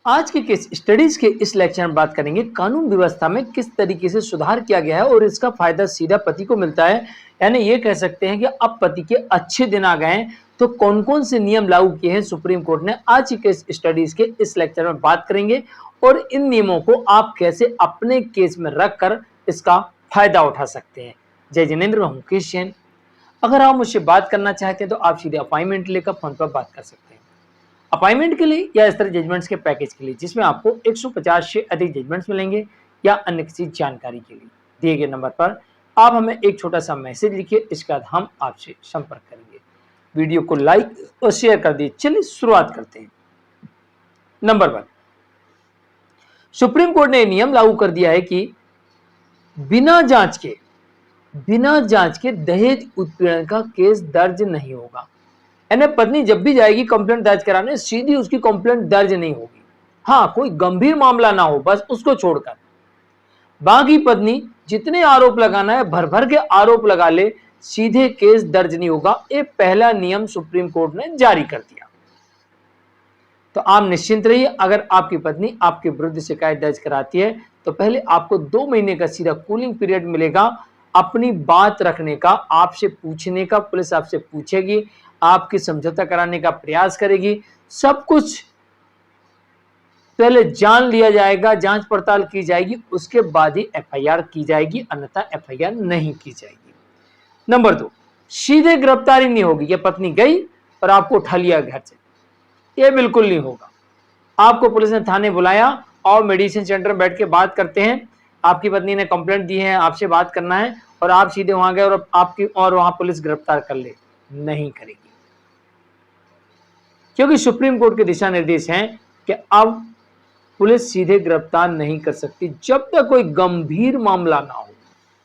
आज के case studies के इस लेक्चर में बात करेंगे कानून व्यवस्था में किस तरीके से सुधार किया गया है और इसका फायदा सीधा पति को मिलता है। यानी ये कह सकते हैं कि अब पति के अच्छे दिन आ गए हैं। तो कौन कौन से नियम लागू किए हैं सुप्रीम कोर्ट ने, आज की केस स्टडीज के इस लेक्चर में बात करेंगे और इन नियमों को आप कैसे अपने केस में रखकर इसका फायदा उठा सकते हैं। जय जिनेंद्र, मैं हूं मुकेश जैन। अगर आप मुझसे बात करना चाहते हैं तो आप सीधे अपॉइंटमेंट लेकर फोन पर बात कर सकते हैं। अपॉइंटमेंट के लिए या इस तरह जजमेंट्स के पैकेज के लिए जिसमें आपको 150 से अधिक जजमेंट्स मिलेंगे या अन्य किसी जानकारी के लिए दिए गए नंबर पर आप हमें एक छोटा सा मैसेज लिखिए। इसके बाद हम आपसे संपर्क करेंगे। वीडियो को लाइक और शेयर कर दीजिए। चलिए शुरुआत करते हैं। नंबर 1, सुप्रीम कोर्ट ने नियम लागू कर दिया है कि बिना जांच के दहेज उत्पीड़न का केस दर्ज नहीं होगा। यानी पत्नी जब भी जाएगी कंप्लेंट दर्ज कराने, सीधी उसकी कंप्लेंट दर्ज नहीं होगी। हाँ, कोई गंभीर मामला ना हो बस उसको छोड़कर बाकी पत्नी जितने आरोप लगाना है भर भर के आरोप लगा ले, सीधे केस दर्ज नहीं होगा। ये पहला नियम सुप्रीम कोर्ट ने जारी कर दिया। तो आप निश्चिंत रहिए। अगर आपकी पत्नी आपके विरुद्ध शिकायत दर्ज कराती है तो पहले आपको 2 महीने का सीधा कूलिंग पीरियड मिलेगा अपनी बात रखने का, आपसे पूछने का। पुलिस आपसे पूछेगी, आपकी समझौता कराने का प्रयास करेगी, सब कुछ पहले जान लिया जाएगा, जांच पड़ताल की जाएगी, उसके बाद ही एफआईआर की जाएगी, अन्यथा एफआईआर नहीं की जाएगी। नंबर 2, सीधे गिरफ्तारी नहीं होगी। ये पत्नी गई और आपको उठा लिया घर से, ये बिल्कुल नहीं होगा। आपको पुलिस ने थाने बुलाया और मेडिसिन सेंटर में बैठ के बात करते हैं, आपकी पत्नी ने कंप्लेंट दी है, आपसे बात करना है और आप सीधे वहां गए और वहां पुलिस गिरफ्तार कर ले, नहीं करेगी। क्योंकि सुप्रीम कोर्ट के दिशा निर्देश हैं कि अब पुलिस सीधे गिरफ्तार नहीं कर सकती जब तक कोई गंभीर मामला ना हो।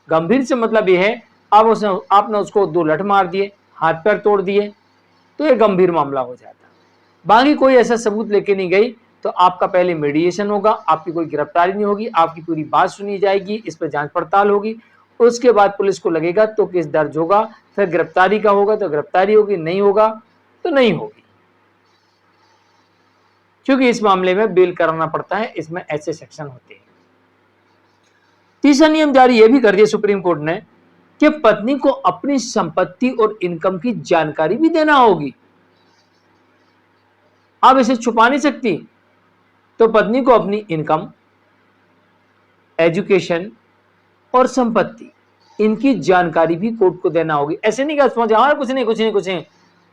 गंभीर से मतलब यह है अब आपने उसको 2 लठ मार दिए, हाथ पैर तोड़ दिए, तो यह गंभीर मामला हो जाता है। बाकी कोई ऐसा सबूत लेके नहीं गई तो आपका पहले मेडिएशन होगा, आपकी कोई गिरफ्तारी नहीं होगी, आपकी पूरी बात सुनी जाएगी, इस पर जांच पड़ताल होगी, उसके बाद पुलिस को लगेगा तो केस दर्ज होगा, फिर गिरफ्तारी का होगा तो गिरफ्तारी होगी, नहीं होगा तो नहीं होगी। क्योंकि इस मामले में बेल कराना पड़ता है, इसमें ऐसे सेक्शन होते हैं। तीसरा नियम जारी यह भी कर दिया सुप्रीम कोर्ट ने कि पत्नी को अपनी संपत्ति और इनकम की जानकारी भी देना होगी। अब इसे छुपा नहीं सकती, तो पत्नी को अपनी इनकम, एजुकेशन और संपत्ति, इनकी जानकारी भी कोर्ट को देना होगी। ऐसे नहीं कि कुछ नहीं।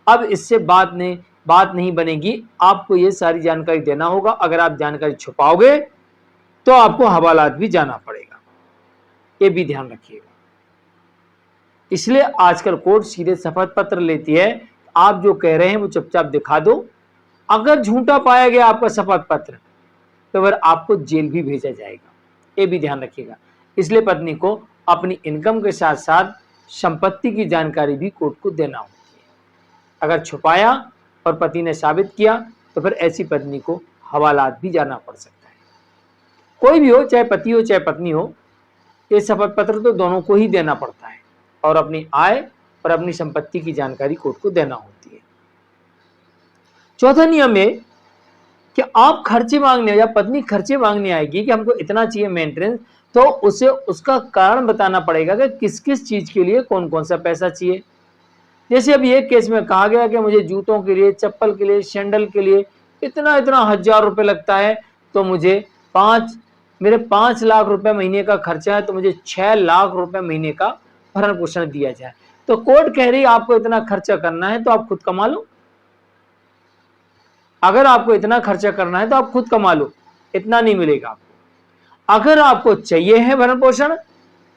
अब इससे बात नहीं बनेगी, आपको ये सारी जानकारी देना होगा। अगर आप जानकारी छुपाओगे तो आपको हवालात भी जाना पड़ेगा, ये भी ध्यान रखिएगा। इसलिए आजकल कोर्ट सीधे शपथ पत्र लेती है, आप जो कह रहे हैं वो चुपचाप दिखा दो। अगर झूठा पाया गया आपका शपथ पत्र तो फिर आपको जेल भी भेजा जाएगा, ये भी ध्यान रखिएगा। इसलिए पत्नी को अपनी इनकम के साथ साथ संपत्ति की जानकारी भी कोर्ट को देना होती है। अगर छुपाया और पति ने साबित किया तो फिर ऐसी पत्नी को हवालात भी जाना पड़ सकता है। कोई भी हो, चाहे पति हो चाहे पत्नी हो, ये शपथ पत्र तो दोनों को ही देना पड़ता है और अपनी आय और अपनी संपत्ति की जानकारी कोर्ट को देना होती है। चौथा नियम है कि आप खर्चे मांगने या पत्नी खर्चे मांगने आएगी कि हमको इतना चाहिए मेंटेनेंस, तो उसे उसका कारण बताना पड़ेगा कि किस किस चीज के लिए कौन कौन सा पैसा चाहिए। जैसे अब ये केस में कहा गया कि मुझे जूतों के लिए, चप्पल के लिए, सैंडल के लिए इतना 1000 रुपए लगता है, तो मेरे 5 लाख रुपए महीने का खर्चा है, तो मुझे 6 लाख रुपए महीने का भरण पोषण दिया जाए। तो कोर्ट कह रही है आपको इतना खर्चा करना है तो आप खुद कमा लो। अगर आपको इतना खर्चा करना है तो आप खुद कमा लो, इतना नहीं मिलेगा आपको। अगर आपको चाहिए है भरण पोषण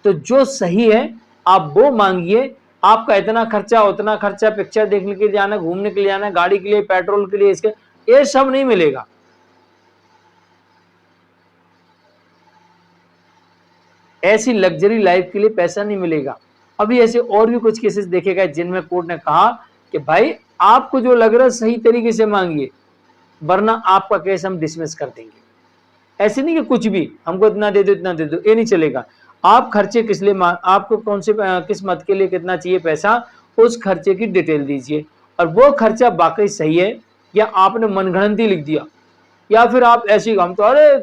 तो जो सही है आप वो मांगिए। आपका इतना खर्चा उतना खर्चा, पिक्चर देखने के लिए जाना, घूमने के लिए जाना, गाड़ी के लिए, पेट्रोल के लिए, इसके ये सब नहीं मिलेगा। ऐसी लग्जरी लाइफ के लिए पैसा नहीं मिलेगा। अभी ऐसे और भी कुछ केसेस देखे गए जिनमें कोर्ट ने कहा कि भाई आपको जो लग रहा है सही तरीके से मांगिए, वरना आपका केस हम डिसमिस कर देंगे। ऐसे नहीं कि कुछ भी हमको इतना दे दो इतना दे दो, ये नहीं चलेगा। आप खर्चे किस लिए आपको कौन से किस मत के लिए कितना चाहिए पैसा, उस खर्चे की डिटेल दीजिए। और वो खर्चा वाकई सही है या आपने मनगढ़ंती लिख दिया, या फिर आप ऐसी हम तो अरे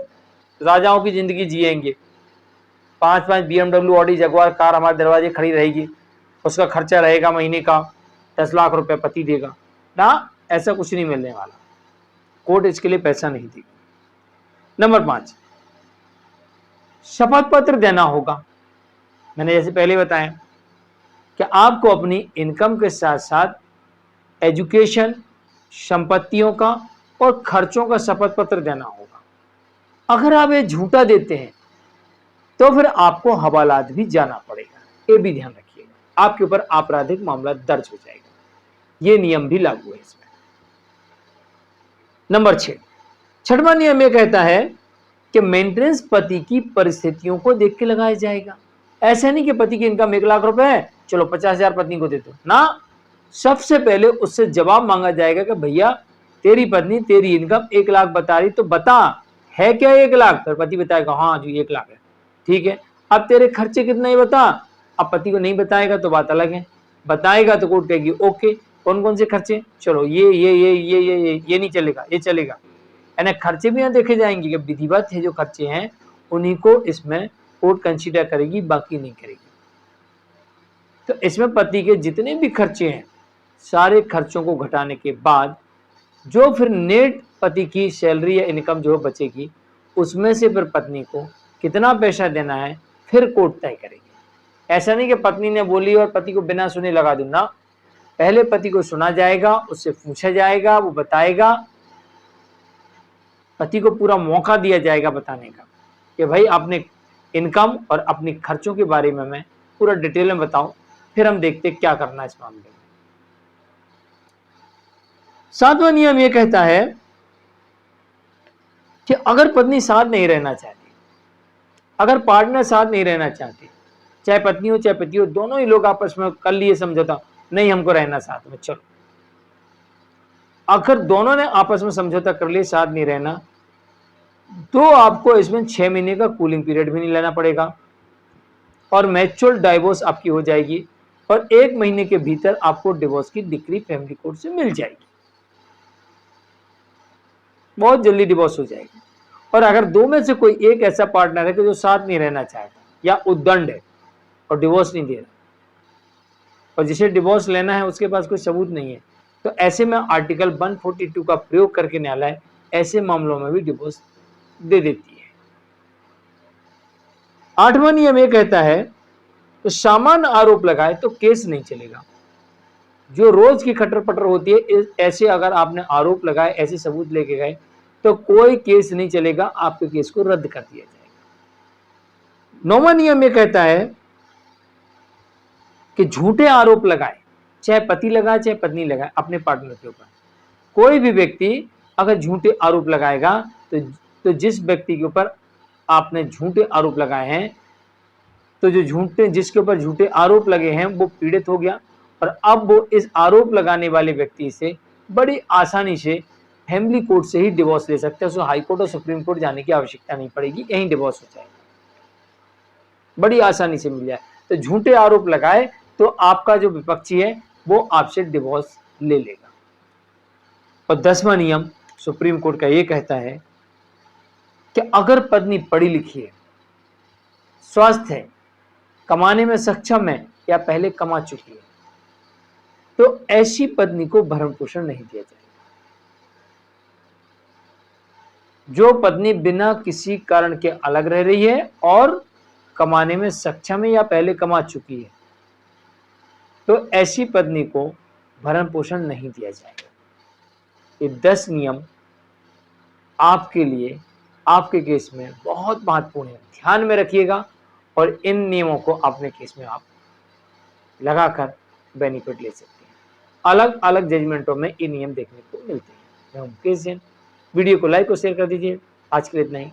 राजाओं की जिंदगी जिएंगे, 5-5 BMW ऑडी जगुआर कार हमारे दरवाजे खड़ी रहेगी, उसका खर्चा रहेगा महीने का 10 लाख रुपए पति देगा ना, ऐसा कुछ नहीं मिलने वाला। कोर्ट इसके लिए पैसा नहीं देगी। नंबर 5, शपथ पत्र देना होगा। मैंने जैसे पहले बताया कि आपको अपनी इनकम के साथ साथ एजुकेशन, संपत्तियों का और खर्चों का शपथ पत्र देना होगा। अगर आप ये झूठा देते हैं तो फिर आपको हवालात भी जाना पड़ेगा, ये भी ध्यान रखिएगा, आपके ऊपर आपराधिक मामला दर्ज हो जाएगा। ये नियम भी लागू है इसमें। नंबर 6, छठवां नियम ये कहता है कि मेंटेनेंस पति की परिस्थितियों को देख के लगाया जाएगा। ऐसा नहीं कि पति की इनकम 1 लाख रुपए है, चलो 50,000 पत्नी को दे दो ना, सबसे पहले उससे जवाब मांगा जाएगा कि भैया तेरी पत्नी तेरी इनकम 1 लाख बता रही, तो बता है क्या 1 लाख? फिर पति बताएगा हाँ जी 1 लाख है, ठीक है। अब तेरे खर्चे कितने ही बता। अब पति को नहीं बताएगा तो बात अलग है, बताएगा तो कोर्ट कहेगी ओके, कौन कौन से खर्चे, चलो ये नहीं चलेगा, ये चलेगा। यानी खर्चे भी यहाँ देखे जाएंगे कि विधिवत है जो खर्चे हैं उन्हीं को इसमें कोर्ट कंसीडर करेगी, बाकी नहीं करेगी। तो इसमें पति के जितने भी खर्चे हैं सारे खर्चों को घटाने के बाद जो फिर नेट पति की सैलरी या इनकम जो बचेगी उसमें से फिर पत्नी को कितना पैसा देना है फिर कोर्ट तय करेगी। ऐसा नहीं कि पत्नी ने बोली और पति को बिना सुने लगा दूं ना, पहले पति को सुना जाएगा, उससे पूछा जाएगा, वो बताएगा, पति को पूरा मौका दिया जाएगा बताने का कि भाई आपने इनकम और अपनी खर्चों के बारे में मैं पूरा डिटेल में बताऊं, फिर हम देखते क्या करना है इस मामले में। 7वां नियम यह कहता है कि अगर पत्नी साथ नहीं रहना चाहती, अगर पार्टनर साथ नहीं रहना चाहती, चाहे पत्नी हो चाहे पति हो, दोनों ही लोग आपस में कर लिए समझौता, नहीं हमको रहना साथ में, चलो, अगर दोनों ने आपस में समझौता कर लिए साथ नहीं रहना, तो आपको इसमें 6 महीने का कूलिंग पीरियड भी नहीं लेना पड़ेगा और म्यूचुअल डाइवोर्स आपकी हो जाएगी और 1 महीने के भीतर आपको डिवोर्स की डिक्री फैमिली कोर्ट से मिल जाएगी, बहुत जल्दी डिवोर्स हो जाएगी। और अगर दो में से कोई एक ऐसा पार्टनर है कि जो साथ नहीं रहना चाहता या उद्दंड है और डिवोर्स नहीं दे रहा और जिसे डिवोर्स लेना है उसके पास कोई सबूत नहीं है, तो ऐसे में आर्टिकल 142 का प्रयोग करके न्यायालय ऐसे मामलों में भी डिवोर्स दे देती है। 8वां नियम यह कहता है तो सामान्य आरोप लगाए तो केस नहीं चलेगा। जो रोज की खटर पटर होती है, ऐसे अगर आपने आरोप लगाए, ऐसे सबूत लेके गए तो कोई केस नहीं चलेगा, आपके केस को रद्द कर दिया जाएगा। 9वां नियम यह कहता है कि झूठे आरोप लगाए, चाहे पति लगाए चाहे पत्नी लगाए अपने पार्टनर के ऊपर, कोई भी व्यक्ति अगर झूठे आरोप लगाएगा तो जिस व्यक्ति के ऊपर आपने झूठे आरोप लगाए हैं, तो जो जिसके ऊपर झूठे आरोप लगे हैं वो पीड़ित हो गया और अब वो इस आरोप लगाने वाले व्यक्ति से बड़ी आसानी से फैमिली कोर्ट से ही डिवोर्स ले सकते हैं, उसको हाई कोर्ट और सुप्रीम कोर्ट जाने की आवश्यकता नहीं पड़ेगी, यहीं डिवोर्स हो जाएगा, बड़ी आसानी से मिल जाए। तो झूठे आरोप लगाए तो आपका जो विपक्षी है वो आपसे डिवोर्स ले लेगा। और 10वां नियम सुप्रीम कोर्ट का ये कहता है कि अगर पत्नी पढ़ी लिखी है, स्वस्थ है, कमाने में सक्षम है या पहले कमा चुकी है, तो ऐसी पत्नी को भरण पोषण नहीं दिया जाएगा। जो पत्नी बिना किसी कारण के अलग रह रही है और कमाने में सक्षम है या पहले कमा चुकी है, तो ऐसी पत्नी को भरण पोषण नहीं दिया जाएगा। ये 10 नियम आपके लिए आपके केस में बहुत महत्वपूर्ण है, ध्यान में रखिएगा और इन नियमों को अपने केस में आप लगाकर बेनिफिट ले सकते हैं। अलग अलग जजमेंटों में ये नियम देखने को मिलते हैं। मैं मुकेश जैन, वीडियो को लाइक और शेयर कर दीजिए। आज के लिए इतना ही।